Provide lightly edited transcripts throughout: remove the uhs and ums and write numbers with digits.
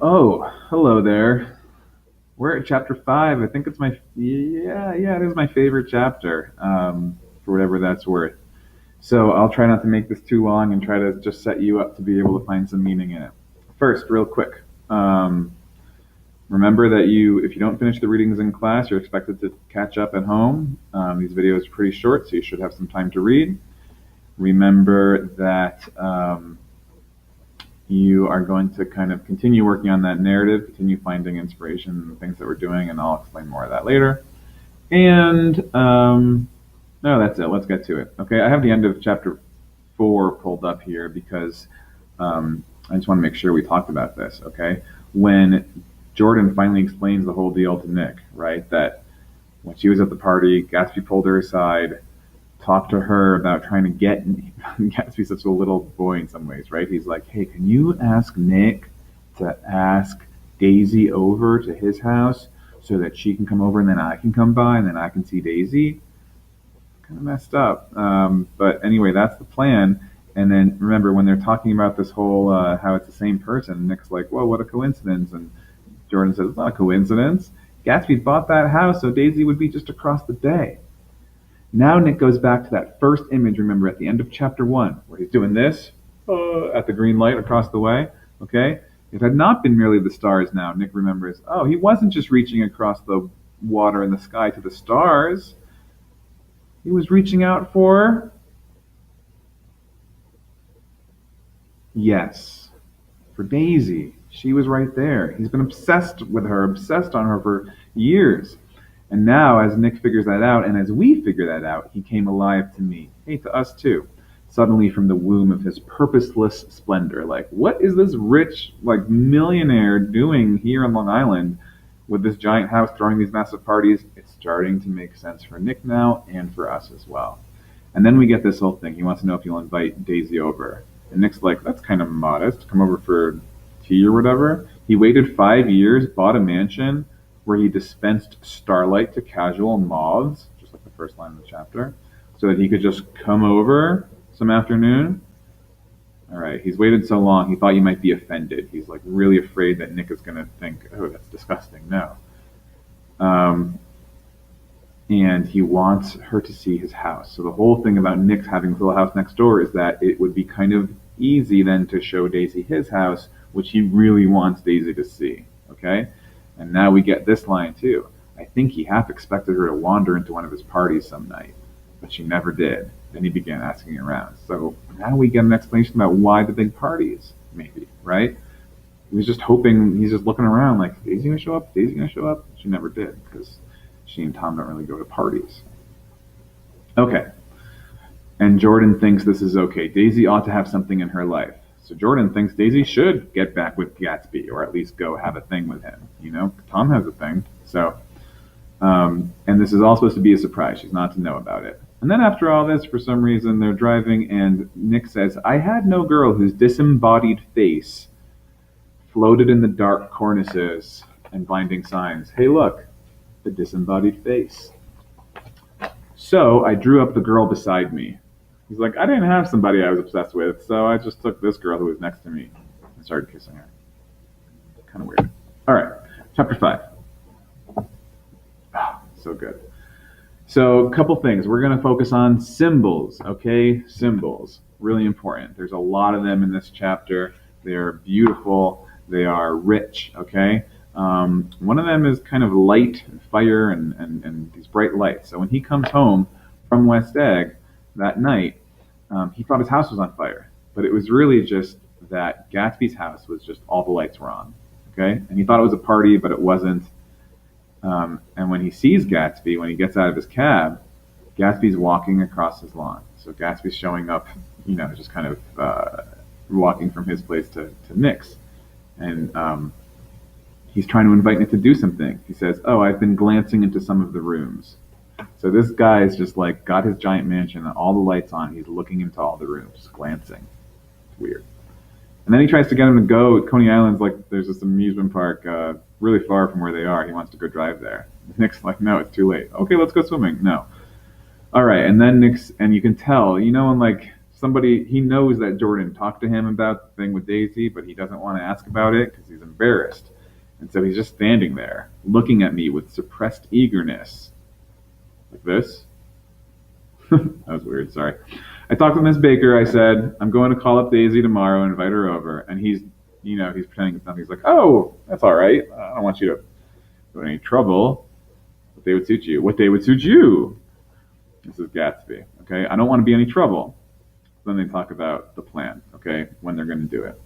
Oh, hello there. We're at chapter five. I think it's it is my favorite chapter, for whatever that's worth. So I'll try not to make this too long and try to just set you up to be able to find some meaning in it. First, real quick, remember that if you don't finish the readings in class, you're expected to catch up at home. These videos are pretty short, so you should have some time to read. Remember that you are going to kind of continue working on that narrative, continue finding inspiration in the things that we're doing, and I'll explain more of that later. And no, that's it. Let's get to it. Okay, I have the end of chapter 4 pulled up here because I just want to make sure we talked about this. Okay, when Jordan finally explains the whole deal to Nick, right? That when she was at the party, Gatsby pulled her aside, talk to her about trying to get Gatsby's such a little boy in some ways, right? He's like, hey, can you ask Nick to ask Daisy over to his house so that she can come over and then I can come by and then I can see Daisy? Kind of messed up. But anyway, that's the plan. And then remember when they're talking about this whole how it's the same person, Nick's like, whoa, what a coincidence. And Jordan says, it's not a coincidence. Gatsby bought that house so Daisy would be just across the bay. Now Nick goes back to that first image, remember, at the end of chapter 1, where he's doing this at the green light across the way, okay? It had not been merely the stars now. Nick remembers, oh, he wasn't just reaching across the water and the sky to the stars. He was reaching out for, yes, for Daisy. She was right there. He's been obsessed with her, obsessed on her for years. And now, as Nick figures that out, and as we figure that out, he came alive to me. Hey, to us too. Suddenly from the womb of his purposeless splendor. Like, what is this rich, like, millionaire doing here on Long Island with this giant house throwing these massive parties? It's starting to make sense for Nick now and for us as well. And then we get this whole thing. He wants to know if you'll invite Daisy over. And Nick's like, that's kind of modest. Come over for tea or whatever. He waited 5 years, bought a mansion, where he dispensed starlight to casual moths, just like the first line of the chapter, so that he could just come over some afternoon. All right, he's waited so long, he thought you might be offended. He's like really afraid that Nick is going to think, oh, that's disgusting. No. And he wants her to see his house. So the whole thing about Nick having a little house next door is that it would be kind of easy then to show Daisy his house, which he really wants Daisy to see. Okay? And now we get this line too. I think he half expected her to wander into one of his parties some night, but she never did. Then he began asking around. So now we get an explanation about why the big parties, maybe, right? He was just hoping, he's just looking around like, Daisy gonna show up? Daisy gonna show up? She never did, because she and Tom don't really go to parties. Okay. And Jordan thinks this is okay. Daisy ought to have something in her life. So Jordan thinks Daisy should get back with Gatsby, or at least go have a thing with him. You know, Tom has a thing. So, and this is all supposed to be a surprise. She's not to know about it. And then after all this, for some reason, they're driving, and Nick says, I had no girl whose disembodied face floated in the dark cornices and blinding signs. Hey, look, the disembodied face. So I drew up the girl beside me. He's like, I didn't have somebody I was obsessed with, so I just took this girl who was next to me and started kissing her. Kind of weird. All right, chapter 5. Oh, so good. So, a couple things. We're going to focus on symbols, okay? Symbols. Really important. There's a lot of them in this chapter. They're beautiful. They are rich, okay? One of them is kind of light and fire and these bright lights. So when he comes home from West Egg that night, he thought his house was on fire, but it was really just that Gatsby's house was just all the lights were on, okay? And he thought it was a party, but it wasn't. And when he sees Gatsby, when he gets out of his cab, Gatsby's walking across his lawn. So Gatsby's showing up, you know, just kind of walking from his place to Nick's. And he's trying to invite Nick to do something. He says, oh, I've been glancing into some of the rooms. So this guy is just like got his giant mansion and all the lights on. He's looking into all the rooms, glancing. It's weird. And then he tries to get him to go. Coney Island's like there's this amusement park really far from where they are. He wants to go drive there. Nick's like, no, it's too late. Okay, let's go swimming. No. All right, and then Nick's, and you can tell, you know, and like somebody, he knows that Jordan talked to him about the thing with Daisy, but he doesn't want to ask about it because he's a embarrassed. And so he's just standing there, looking at me with suppressed eagerness. Like this. That was weird, sorry. I talked with Miss Baker. I said, I'm going to call up Daisy tomorrow and invite her over. And he's pretending it's nothing. He's like, oh, that's all right. I don't want you to go in any trouble. What day would suit you? What day would suit you? This is Gatsby. Okay, I don't want to be any trouble. Then they talk about the plan. Okay, when they're going to do it.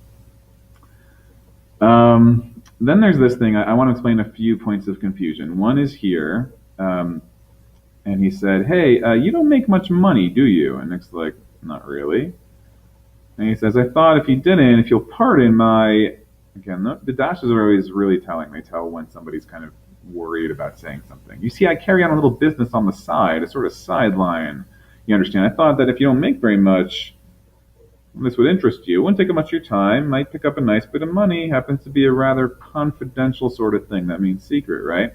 Then there's this thing. I want to explain a few points of confusion. One is here, and he said, "Hey, you don't make much money, do you?" And Nick's like, "Not really." And he says, "I thought if you didn't, if you'll pardon my..." Again, the dashes are always really telling. They tell when somebody's kind of worried about saying something. You see, I carry on a little business on the side, a sort of sideline. You understand? I thought that if you don't make very much, this would interest you. It wouldn't take up much of your time. Might pick up a nice bit of money. Happens to be a rather confidential sort of thing. That means secret, right?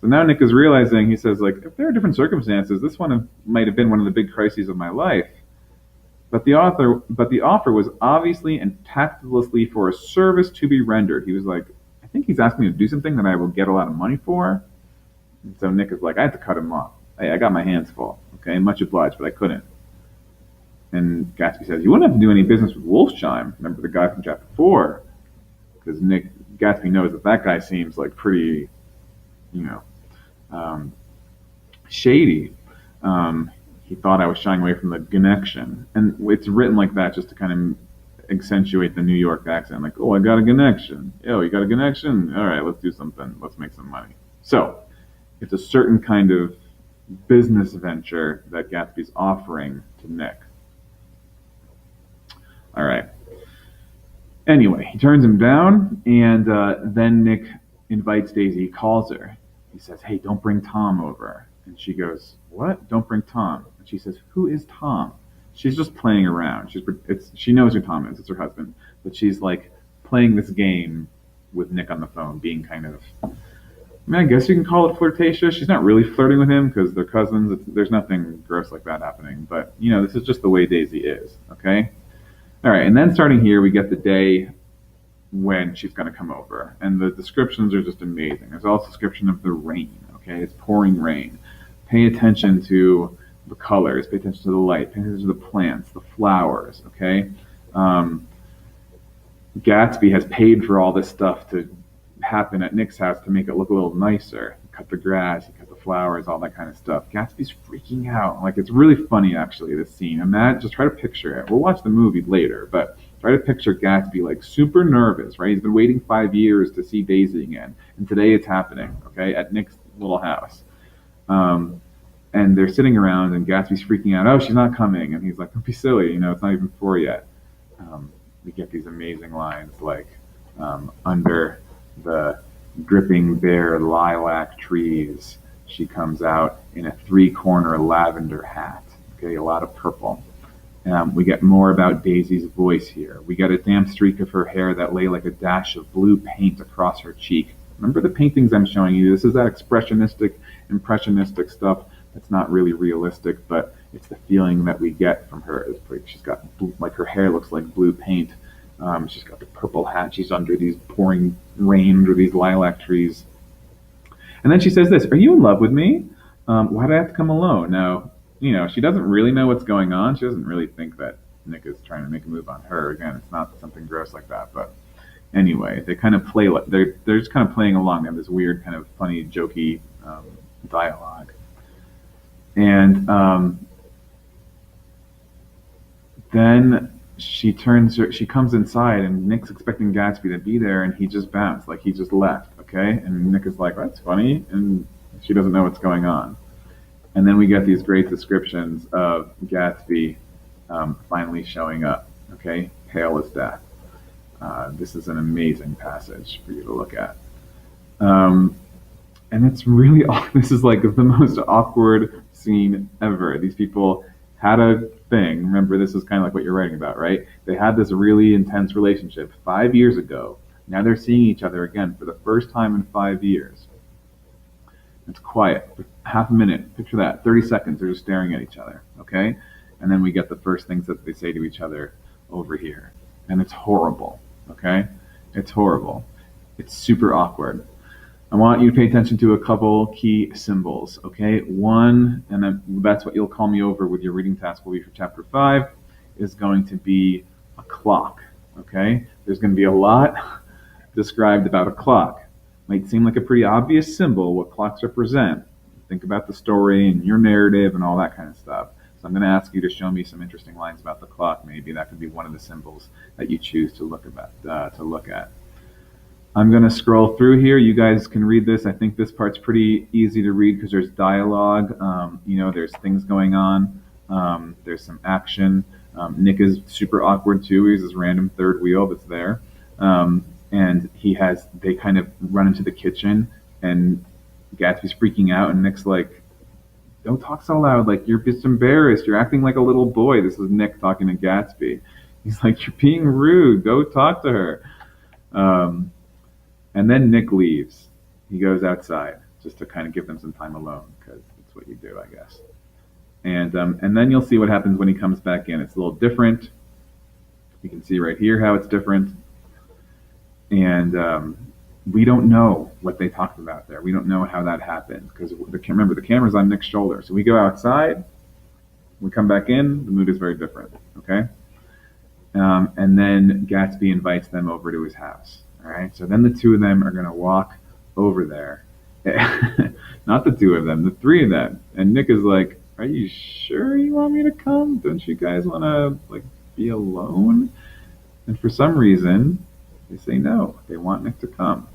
So now Nick is realizing, he says, like, if there are different circumstances, this one might have been one of the big crises of my life. But the offer was obviously and tactlessly for a service to be rendered. He was like, I think he's asking me to do something that I will get a lot of money for. And so Nick is like, I had to cut him off. Hey, I got my hands full. Okay, much obliged, but I couldn't. And Gatsby says, you wouldn't have to do any business with Wolfsheim. Remember the guy from chapter 4? Because Gatsby knows that guy seems like pretty, shady. He thought I was shying away from the connection. And it's written like that just to kind of accentuate the New York accent. Like, oh, I got a connection. Oh, you got a connection? All right, let's do something. Let's make some money. So it's a certain kind of business venture that Gatsby's offering to Nick. All right. Anyway, he turns him down, and then Nick invites Daisy. He calls her. He says, hey, don't bring Tom over. And she goes, what? Don't bring Tom. And she says, who is Tom? She's just playing around. She knows who Tom is. It's her husband. But she's like playing this game with Nick on the phone, being kind of, I guess you can call it flirtatious. She's not really flirting with him because they're cousins. There's nothing gross like that happening. But, this is just the way Daisy is, okay? All right, and then starting here, we get the day when she's going to come over. And the descriptions are just amazing. There's also a description of the rain, okay? It's pouring rain. Pay attention to the colors. Pay attention to the light. Pay attention to the plants, the flowers, okay? Gatsby has paid for all this stuff to happen at Nick's house to make it look a little nicer. He cut the grass, he cut the flowers, all that kind of stuff. Gatsby's freaking out. Like, it's really funny, actually, this scene. And just try to picture it. We'll watch the movie later, but try to picture Gatsby, like, super nervous, right? He's been waiting 5 years to see Daisy again. And today it's happening, okay, at Nick's little house. And they're sitting around, and Gatsby's freaking out. Oh, she's not coming. And he's like, don't be silly, it's not even 4 yet. We get these amazing lines like, under the dripping bare lilac trees, she comes out in a 3-corner lavender hat. Okay, a lot of purple. We get more about Daisy's voice here. We get a damp streak of her hair that lay like a dash of blue paint across her cheek. Remember the paintings I'm showing you? This is that expressionistic, impressionistic stuff that's not really realistic, but it's the feeling that we get from her. It's like she's got, like, her hair looks like blue paint. She's got the purple hat. She's under these pouring rain, under these lilac trees. And then she says this, are you in love with me? Why do I have to come alone? Now, she doesn't really know what's going on. She doesn't really think that Nick is trying to make a move on her. Again, it's not something gross like that. But anyway, they kind of play, they're just kind of playing along. They have this weird kind of funny, jokey dialogue. And then she comes inside, and Nick's expecting Gatsby to be there, and he just bounced, like he just left, okay? And Nick is like, that's funny, and she doesn't know what's going on. And then we get these great descriptions of Gatsby finally showing up, okay? Pale as death. This is an amazing passage for you to look at. And it's really, this is like the most awkward scene ever. These people had a thing. Remember, this is kind of like what you're writing about, right? They had this really intense relationship 5 years ago. Now they're seeing each other again for the first time in 5 years. It's quiet. Half a minute. Picture that. 30 seconds. They're just staring at each other, okay? And then we get the first things that they say to each other over here. And it's horrible, okay? It's horrible. It's super awkward. I want you to pay attention to a couple key symbols, okay? One, and that's what you'll call me over with your reading task will be for chapter 5, is going to be a clock, okay? There's going to be a lot described about a clock. Might seem like a pretty obvious symbol, what clocks represent. Think about the story and your narrative and all that kind of stuff. So I'm going to ask you to show me some interesting lines about the clock. Maybe that could be one of the symbols that you choose to look at. I'm going to scroll through here. You guys can read this. I think this part's pretty easy to read because there's dialogue. There's things going on. There's some action. Nick is super awkward too. He's this random third wheel that's there. And they kind of run into the kitchen and Gatsby's freaking out and Nick's like, don't talk so loud. Like, you're just embarrassed. You're acting like a little boy. This is Nick talking to Gatsby. He's like, you're being rude. Go talk to her. And then Nick leaves. He goes outside just to kind of give them some time alone because that's what you do, I guess. And then you'll see what happens when he comes back in. It's a little different. You can see right here how it's different. And we don't know what they talked about there. We don't know how that happened because remember, the camera's on Nick's shoulder. So we go outside, we come back in, the mood is very different, okay? And then Gatsby invites them over to his house. All right, so then the two of them are going to walk over there. Not the two of them, the three of them. And Nick is like, are you sure you want me to come? Don't you guys want to be alone? And for some reason, they say no. They want Nick to come.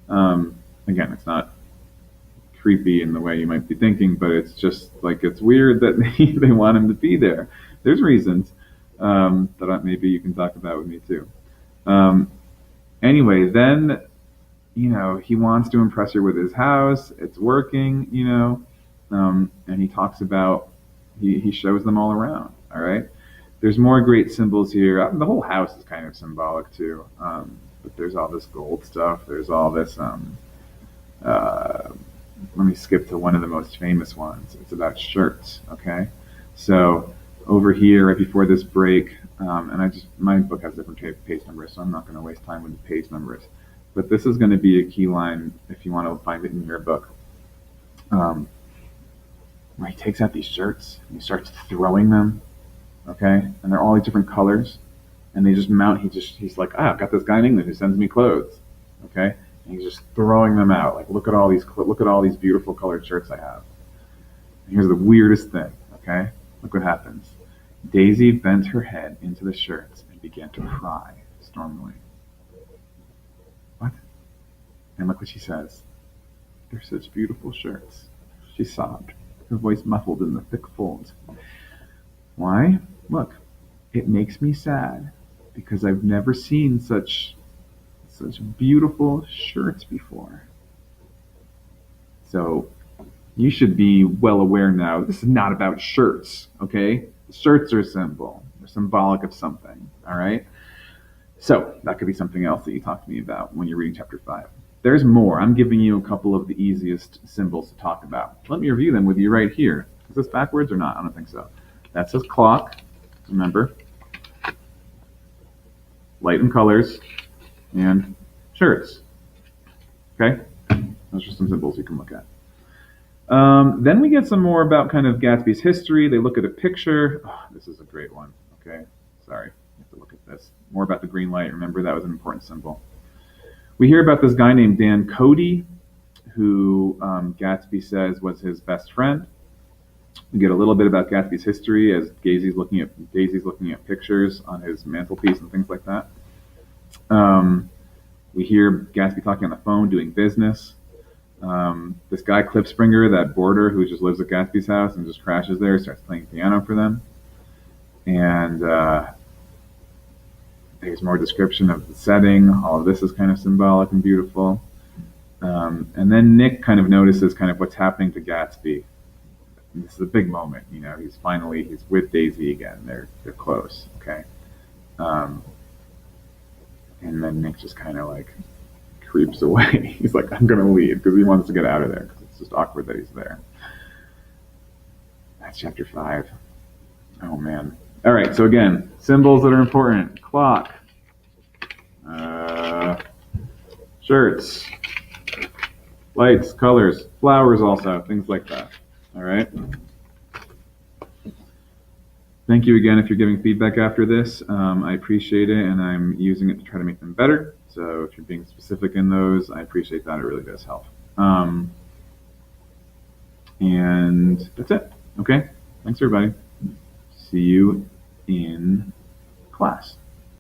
Again, it's not creepy in the way you might be thinking, but it's just it's weird that they want him to be there. There's reasons that maybe you can talk about with me too. Anyway, then, he wants to impress her with his house. It's working, and he talks about, he shows them all around, all right? There's more great symbols here. The whole house is kind of symbolic too. But there's all this gold stuff. There's all this, let me skip to one of the most famous ones. It's about shirts, okay? So over here, right before this break, and my book has different page numbers, so I'm not going to waste time with the page numbers. But this is going to be a key line if you want to find it in your book. Where he takes out these shirts and he starts throwing them, okay? And they're all these different colors, and they just mount. He's like, I've got this guy in England who sends me clothes, okay? And he's just throwing them out. Like, look at all these beautiful colored shirts I have. And here's the weirdest thing, okay? Look what happens. Daisy bent her head into the shirts and began to cry stormily. What? And look what she says. They're such beautiful shirts. She sobbed, her voice muffled in the thick folds. Why? Look, it makes me sad because I've never seen such beautiful shirts before. So you should be well aware now, this is not about shirts, okay? Shirts are a symbol. They're symbolic of something, all right? So that could be something else that you talk to me about when you're reading chapter 5. There's more. I'm giving you a couple of the easiest symbols to talk about. Let me review them with you right here. Is this backwards or not? I don't think so. That says clock, remember. Light and colors, and shirts. Okay? Those are some symbols you can look at. Then we get some more about kind of Gatsby's history. They look at a picture. Oh, this is a great one. Okay, sorry, you have to look at this. More about the green light. Remember, that was an important symbol. We hear about this guy named Dan Cody, who Gatsby says was his best friend. We get a little bit about Gatsby's history as Daisy's looking at pictures on his mantelpiece and things like that. We hear Gatsby talking on the phone, doing business. This guy, Cliff Springer, that boarder who just lives at Gatsby's house and just crashes there, starts playing piano for them. And there's more description of the setting. All of this is kind of symbolic and beautiful. And then Nick kind of notices kind of what's happening to Gatsby. And this is a big moment, he's with Daisy again. They're close, okay? And then Nick just kind of creeps away. He's like, I'm going to leave because he wants to get out of there because it's just awkward that he's there. That's chapter 5. Oh, man. All right, so again, symbols that are important. Clock. shirts, lights, colors, flowers also, things like that. All right. Thank you again if you're giving feedback after this. I appreciate it, and I'm using it to try to make them better. So if you're being specific in those, I appreciate that. It really does help. And that's it. Okay. Thanks, everybody. See you in class.